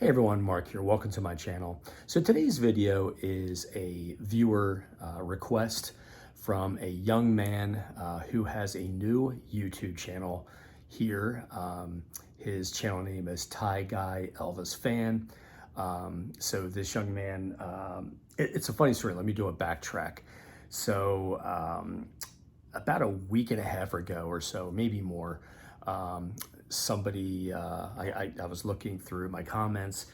Hey everyone, Mark here. Welcome to my channel. So today's video is a viewer request from a young man who has a new YouTube channel here. His channel name is TyGuyElvisfan. So this young man, it's a funny story. Let me do a backtrack. So about a week and a half ago or so, maybe more, somebody, I was looking through my comments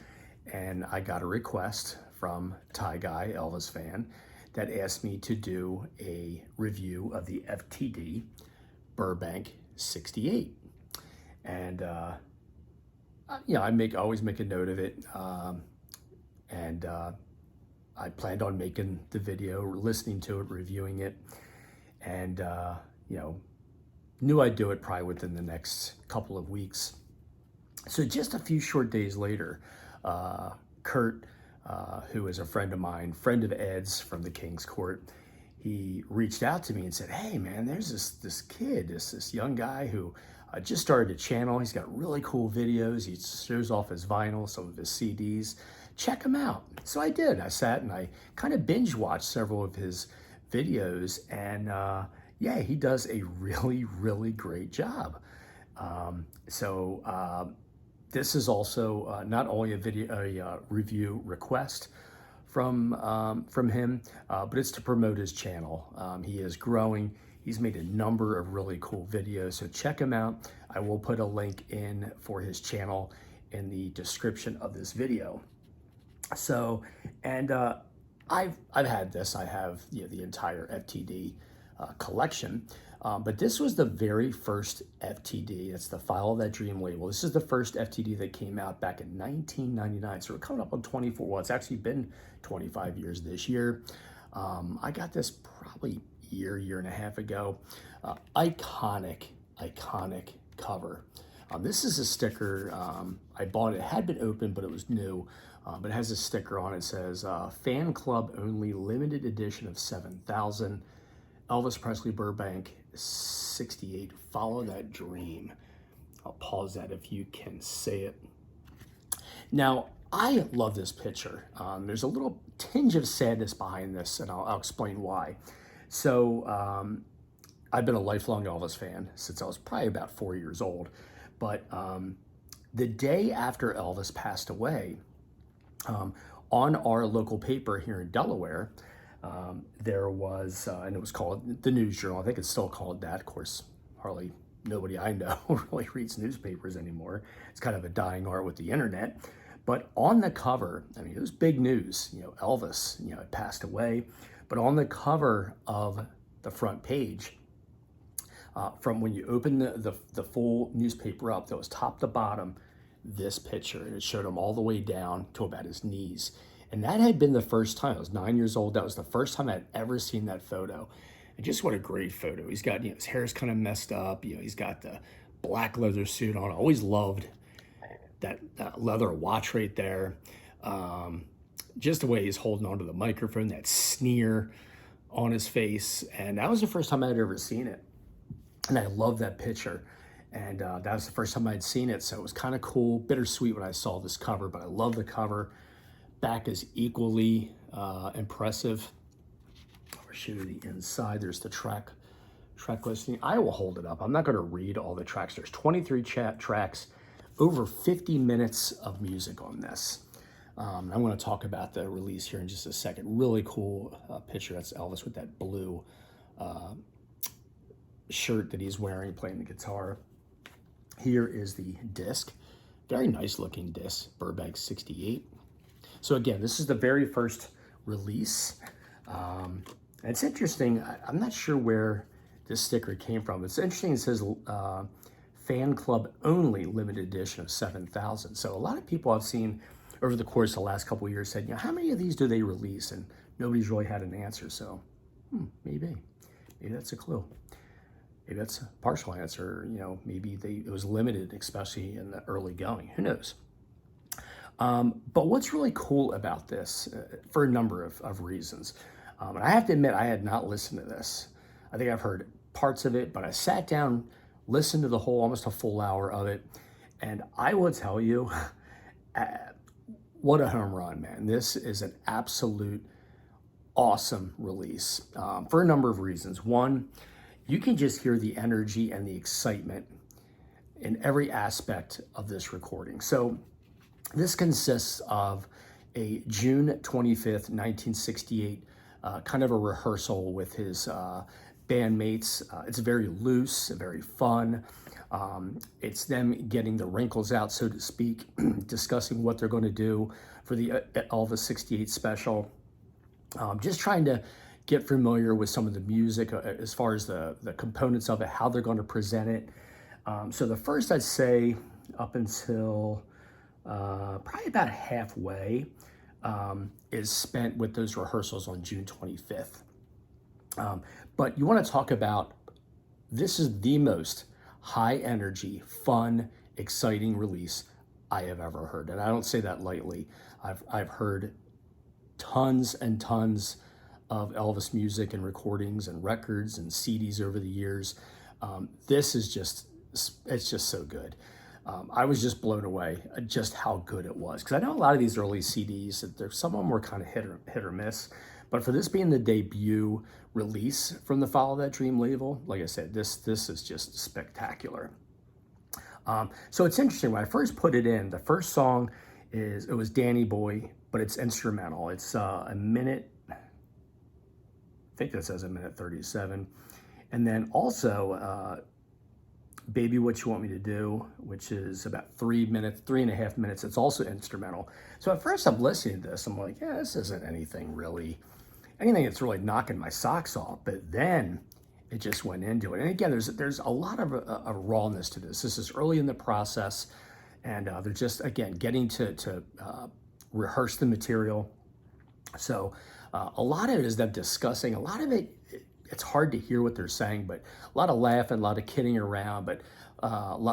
and I got a request from TyGuyElvisfan that asked me to do a review of the FTD Burbank 68. And, I always make a note of it. I planned on making the video, listening to it, reviewing it, and, knew I'd do it probably within the next couple of weeks. So just a few short days later, Kurt, who is a friend of mine, friend of Ed's from the King's Court, he reached out to me and said, "Hey man, there's this kid, this young guy who just started a channel. He's got really cool videos. He shows off his vinyl, some of his CDs. Check him out." So I did. I sat and I kind of binge watched several of his videos, and yeah, he does a really, really great job. This is also not only a review request from him, but it's to promote his channel. He is growing. He's made a number of really cool videos, so check him out. I will put a link in for his channel in the description of this video. So, and I've had this. I have the entire FTD collection, but this was the very first FTD. It's the File of That Dream label. This is the first FTD that came out back in 1999. So we're coming up on 24. Well, it's actually been 25 years this year. I got this probably year and a half ago. Iconic cover. This is a sticker. I bought it. It had been opened, but it was new. But it has a sticker on it. It says, "Fan Club Only, Limited Edition of 7,000. Elvis Presley Burbank 68, Follow That Dream." I'll pause that if you can say it. Now, I love this picture. There's a little tinge of sadness behind this, and I'll explain why. So I've been a lifelong Elvis fan since I was probably about 4 years old. But the day after Elvis passed away, on our local paper here in Delaware, there was, and it was called the News Journal. I think it's still called that. Of course, hardly nobody I know really reads newspapers anymore. It's kind of a dying art with the internet. But on the cover, I mean, it was big news. Elvis, had passed away. But on the cover of the front page, from when you open the full newspaper up, that was top to bottom, this picture, and it showed him all the way down to about his knees. And that had been the first time. I was 9 years old. That was the first time I'd ever seen that photo. And just what a great photo. He's got, his hair's kind of messed up. He's got the black leather suit on. I always loved that leather watch right there. Just the way he's holding onto the microphone, that sneer on his face. And that was the first time I'd ever seen it. And I love that picture. And that was the first time I'd seen it. So it was kind of cool, bittersweet when I saw this cover, but I love the cover. Back is equally impressive. I'll show you the inside. There's the track listing. I will hold it up. I'm not going to read all the tracks. There's 23 tracks, over 50 minutes of music on this. I'm going to talk about the release here in just a second. Really cool picture. That's Elvis with that blue shirt that he's wearing, playing the guitar. Here is the disc. Very nice looking disc, Burbank 68. So again, this is the very first release. And it's interesting. I'm not sure where this sticker came from. It's interesting. It says Fan Club Only, Limited Edition of 7,000. So a lot of people I've seen over the course of the last couple of years said, how many of these do they release? And nobody's really had an answer. So maybe that's a clue. Maybe that's a partial answer. Maybe it was limited, especially in the early going. Who knows? But what's really cool about this, for a number of reasons, and I have to admit, I had not listened to this. I think I've heard parts of it, but I sat down, listened to the whole, almost a full hour of it, and I will tell you, What a home run, man. This is an absolute awesome release for a number of reasons. One, you can just hear the energy and the excitement in every aspect of this recording. So this consists of a June 25th, 1968, kind of a rehearsal with his bandmates. It's very loose, very fun. It's them getting the wrinkles out, so to speak, discussing what they're going to do for the Elvis 68 special. Just trying to get familiar with some of the music as far as the components of it, how they're going to present it. So the first, I'd say, up until probably about halfway, is spent with those rehearsals on June 25th. But you want to talk about, this is the most high energy, fun, exciting release I have ever heard. And I don't say that lightly. I've heard tons and tons of Elvis music and recordings and records and CDs over the years. This is just, it's just so good. I was just blown away at just how good it was. Because I know a lot of these early CDs, some of them were kind of hit or miss. But for this being the debut release from the Follow That Dream label, like I said, this is just spectacular. So it's interesting, when I first put it in, the first song it was Danny Boy, but it's instrumental. It's a minute, I think that says a minute 37. And then also Baby What You Want Me to Do, which is about 3.5 minutes. It's also instrumental. So at first I'm listening to this, I'm like, yeah, this isn't anything that's really knocking my socks off. But then it just went into it. And again, there's a lot of a rawness to this. This is early in the process, and they're just, again, getting to rehearse the material. So a lot of it is them discussing. A lot of it, it's hard to hear what they're saying, but a lot of laughing, a lot of kidding around, but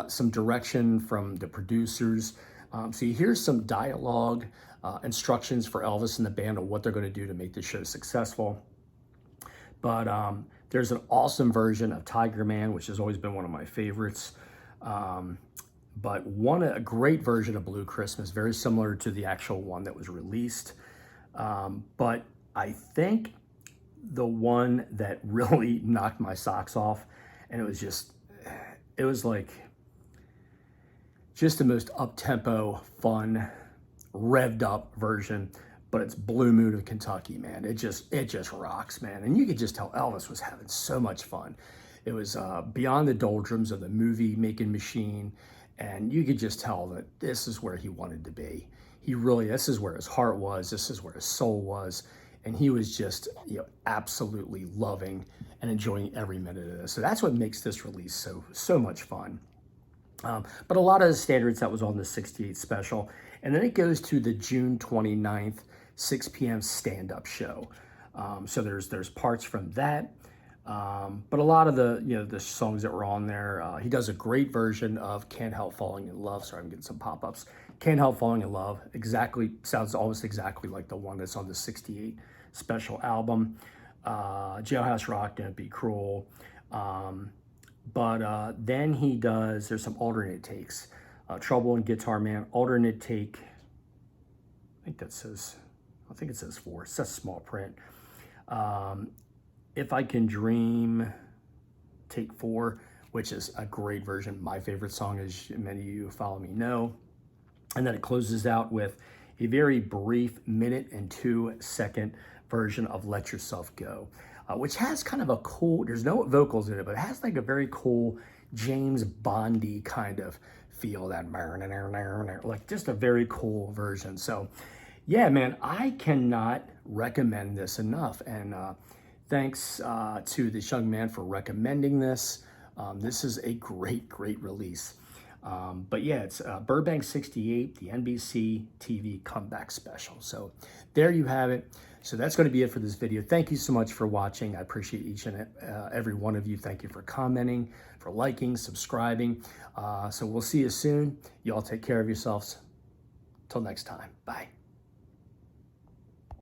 some direction from the producers. So you hear some dialogue, instructions for Elvis and the band on what they're going to do to make the show successful. But there's an awesome version of Tiger Man, which has always been one of my favorites. But a great version of Blue Christmas, very similar to the actual one that was released. But I think the one that really knocked my socks off, and it was like just the most up-tempo, fun, revved up version, but it's Blue Moon of Kentucky, man. It just rocks, man. And you could just tell Elvis was having so much fun. It was beyond the doldrums of the movie making machine, and you could just tell that this is where he wanted to be. This is where his heart was, this is where his soul was, and he was just, absolutely loving and enjoying every minute of this. So that's what makes this release so much fun. But a lot of the standards that was on the 68 special. And then it goes to the June 29th, 6 p.m. stand-up show. So there's parts from that. But a lot of the songs that were on there, he does a great version of Can't Help Falling in Love. Sorry, I'm getting some pop-ups. Can't Help Falling in Love, sounds almost exactly like the one that's on the 68 special album. Jailhouse Rock, Don't Be Cruel. But then there's some alternate takes. Trouble and Guitar Man, alternate take. I think it says 4. It says small print. If I Can Dream, take 4, which is a great version. My favorite song, as many of you who follow me know. And then it closes out with a very brief 1.02-second version of Let Yourself Go, which has kind of a cool, there's no vocals in it, but it has like a very cool James Bondy kind of feel, that like just a very cool version. So yeah, man, I cannot recommend this enough. And thanks to this young man for recommending this. This is a great release. But yeah, it's Burbank 68, the NBC TV comeback special. So there you have it. So that's going to be it for this video. Thank you so much for watching. I appreciate each and every one of you. Thank you for commenting, for liking, subscribing. So we'll see you soon. You all take care of yourselves. Till next time. Bye.